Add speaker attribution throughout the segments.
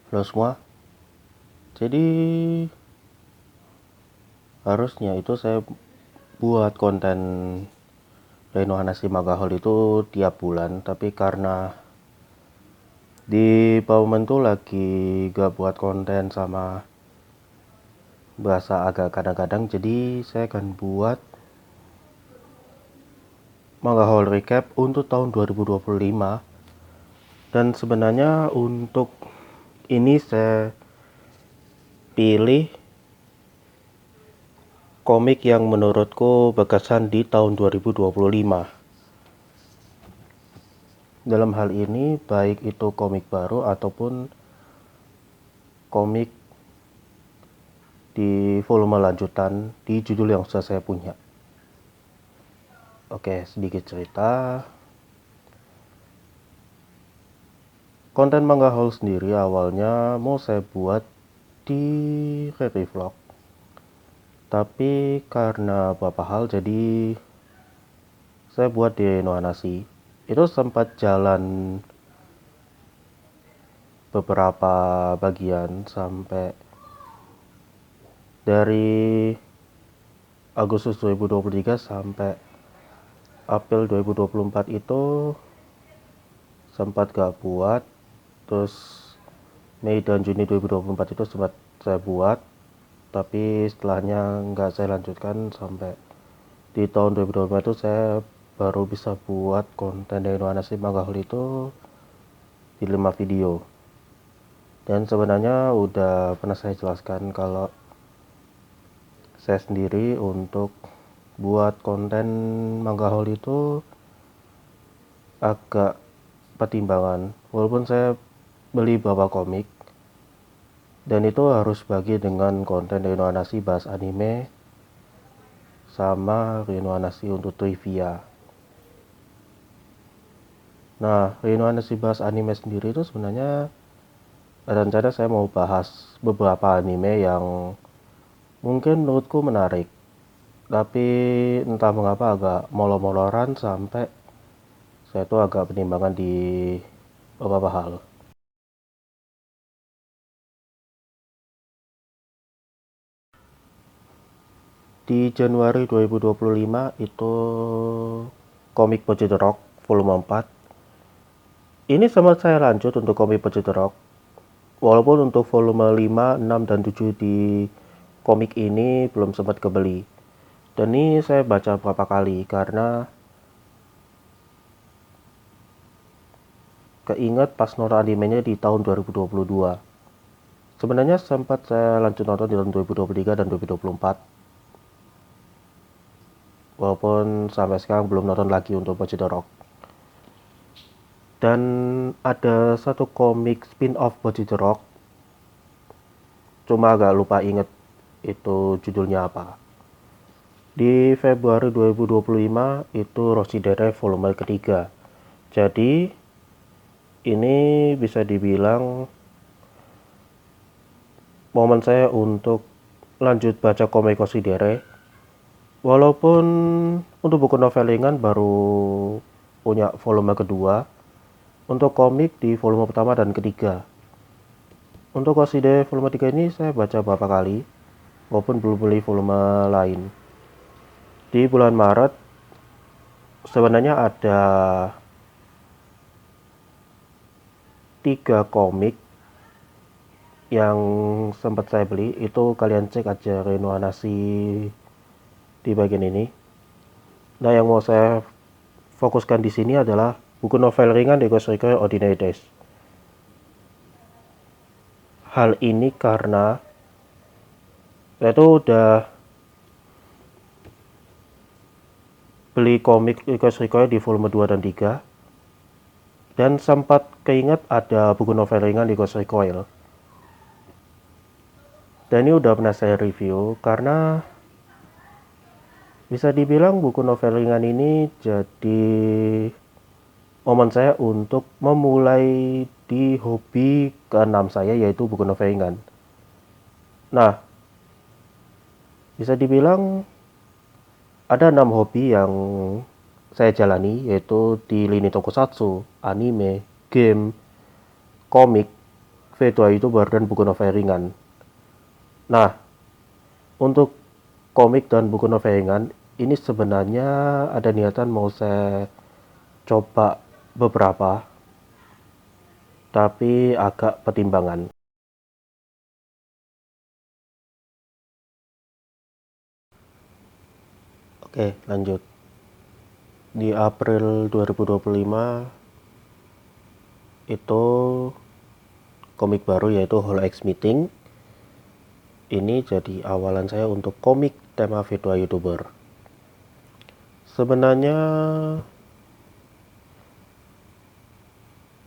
Speaker 1: Halo semua, jadi harusnya itu saya buat konten Reno Hanasi Magahol itu tiap bulan, tapi karena di Paumen tuh lagi gak buat konten sama bahasa agak kadang-kadang, jadi saya akan buat Magahol Recap untuk tahun 2025. Dan sebenarnya untuk ini saya pilih komik yang menurutku berkesan di tahun 2025. Dalam hal ini baik itu komik baru ataupun komik di volume lanjutan di judul yang sudah saya punya. Oke, sedikit cerita. Konten Manga Haul sendiri awalnya mau saya buat di Rary Vlog. Tapi karena beberapa hal jadi saya buat di Noanasi. Itu sempat jalan beberapa bagian sampai dari Agustus 2023 sampai April 2024 itu sempat gak buat. Terus Mei dan Juni 2024 itu sempat saya buat, tapi setelahnya nggak saya lanjutkan sampai di tahun 2024 itu saya baru bisa buat konten dari Nuanasi Magahul itu di 5 video. Dan sebenarnya udah pernah saya jelaskan kalau saya sendiri untuk buat konten Magahul itu agak pertimbangan, walaupun saya beli beberapa komik dan itu harus bagi dengan konten Renoanasi bahas anime sama Renoanasi untuk trivia. Nah, Renoanasi bahas anime sendiri itu sebenarnya rencana saya mau bahas beberapa anime yang mungkin menurutku menarik, tapi entah mengapa agak molor-moloran sampai saya tuh agak pertimbangan di beberapa hal. Di Januari 2025 itu komik Bocah The Rock volume 4. Ini sempat saya lanjut untuk komik Bocah The Rock. Walaupun untuk volume 5, 6, dan 7 di komik ini belum sempat kebeli. Dan ini saya baca beberapa kali karena keinget pas nonton animenya di tahun 2022. Sebenarnya sempat saya lanjut nonton di tahun 2023 dan 2024. Walaupun sampai sekarang belum nonton lagi untuk Bocah The Rock. Dan ada satu komik spin-off Bocah The Rock, cuma agak lupa inget itu judulnya apa. Di Februari 2025 itu Rosidere volume ketiga. Jadi ini bisa dibilang momen saya untuk lanjut baca komik Rosidere. Walaupun untuk buku novel ringan baru punya volume kedua, untuk komik di volume pertama dan ketiga. Untuk Rosidere volume 3 ini saya baca beberapa kali, walaupun belum beli volume lain. Di bulan Maret sebenarnya ada 3 komik yang sempat saya beli. Itu kalian cek aja Renoanasi di bagian ini. Nah, yang mau saya fokuskan di sini adalah buku novel ringan The Ghost Recon Ordinary Days. Hal ini karena saya tuh udah beli komik The Ghost Recon di volume 2 dan 3 dan sempat keinget ada buku novel ringan The Ghost Recoil. Dan ini udah pernah saya review karena bisa dibilang buku novel ringan ini jadi momen saya untuk memulai di hobi keenam saya, yaitu buku novel ringan. Nah, bisa dibilang ada 6 hobi yang saya jalani, yaitu di lini tokusatsu, anime, game, komik, V2 YouTuber dan buku novel ringan. Nah, untuk komik dan buku novel ringan, ini sebenarnya ada niatan mau saya coba beberapa, tapi agak pertimbangan. Oke, lanjut. Di April 2025 itu komik baru yaitu Holo X Meeting. Ini jadi awalan saya untuk komik tema virtual YouTuber. Sebenarnya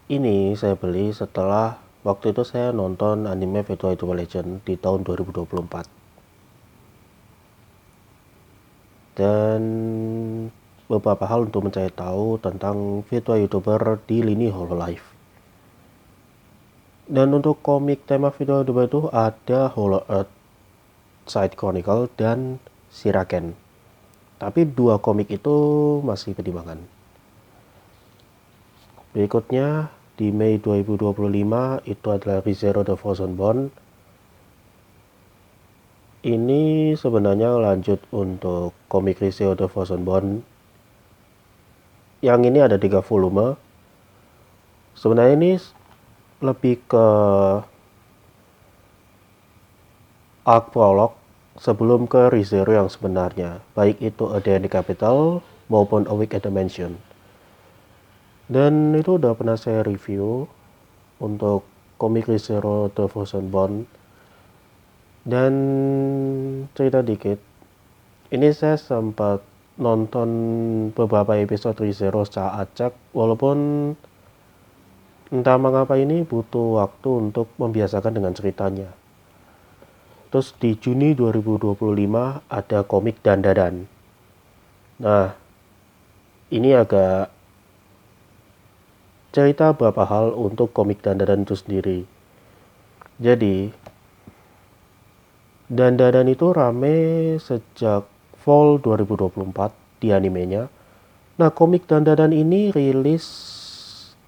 Speaker 1: ini saya beli setelah waktu itu saya nonton anime Virtual YouTuber Legend di tahun 2024. Dan beberapa hal untuk mencari tahu tentang virtual YouTuber di lini Hololive. Dan untuk komik tema virtual YouTuber itu ada Hollow Earth, Side Chronicle, dan Shiraken. Tapi dua komik itu masih pertimbangan. Berikutnya di Mei 2025 itu adalah ReZero The Frozen Bond. Ini sebenarnya lanjut untuk komik ReZero The Frozen Bond. Yang ini ada 3 volume. Sebenarnya ini lebih ke arc prolog sebelum ke ReZero yang sebenarnya, baik itu A Day in the Capital maupun A Week at the Mansion. Dan itu udah pernah saya review untuk komik ReZero The Frozen Bond. Dan cerita dikit, ini saya sempat nonton beberapa episode ReZero secara acak, walaupun entah mengapa ini butuh waktu untuk membiasakan dengan ceritanya. Terus di Juni 2025 ada komik Dandadan. Nah, ini agak cerita beberapa hal untuk komik Dandadan itu sendiri. Jadi, Dandadan itu rame sejak fall 2024 di animenya. Nah, komik Dandadan ini rilis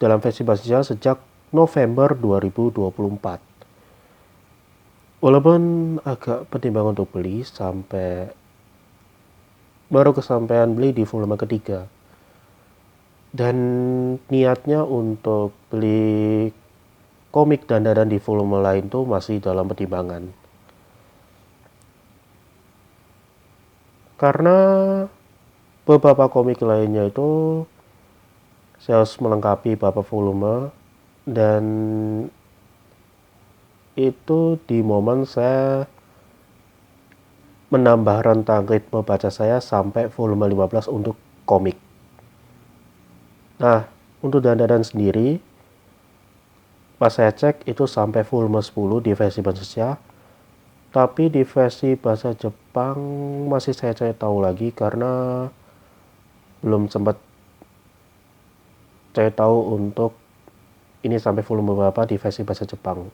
Speaker 1: dalam versi bahasa Indonesia sejak November 2024. Walaupun agak pertimbangan untuk beli sampai baru kesampaian beli di volume ketiga. Dan niatnya untuk beli komik Dandadan di volume lain tuh masih dalam pertimbangan. Karena beberapa komik lainnya itu saya harus melengkapi beberapa volume, dan itu di momen saya menambah rentang ritme baca saya sampai volume 15 untuk komik. Nah, untuk Dandadan sendiri pas saya cek itu sampai volume 10 di versi bahasa Indonesia. Tapi di versi bahasa Jepang masih saya cari tahu lagi karena belum sempat cari tahu untuk ini sampai volume berapa di versi bahasa Jepang.